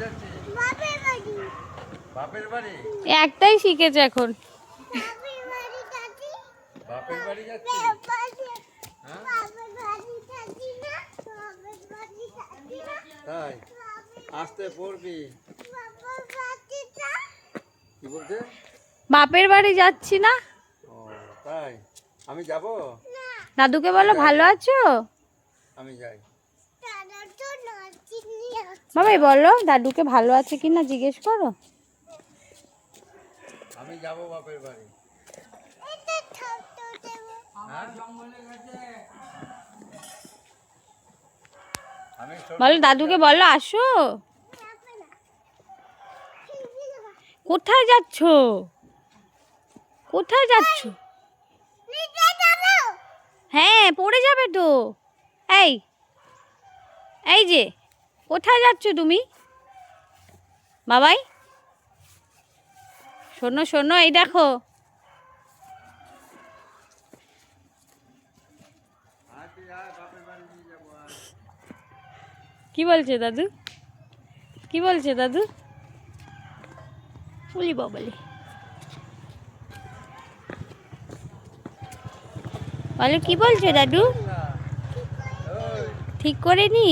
যাচ্ছি? বাপের বাড়ি। একটাই শিখেছে এখন। বাপের বাড়ি যাচ্ছি? হ্যাঁ? তাই আসতে পড়বি। কি বলতে? বাপের বাড়ি যাচ্ছি না। ও তাই, আমি যাব। দাদুকে বলো ভালো আছো। আমি যাই। বাবাই বলো দাদুকে ভালো আছে কিনা জিজ্ঞেস করো। আমি যাব বাপের বাড়ি। বলো দাদুকে বলো আসো। কোথায় যাচ্ছ? কোথায় যাচ্ছ? হ্যাঁ পড়ে যাবে তো। এই এই যে কোথায় যাচ্ছ তুমি? বাবাই শোনো শোনো, এই দেখো। কি বলছে দাদু? কি বলছে দাদু? বলি বাবলি বলো কি বলছে দাদু? ঠিক করে নি।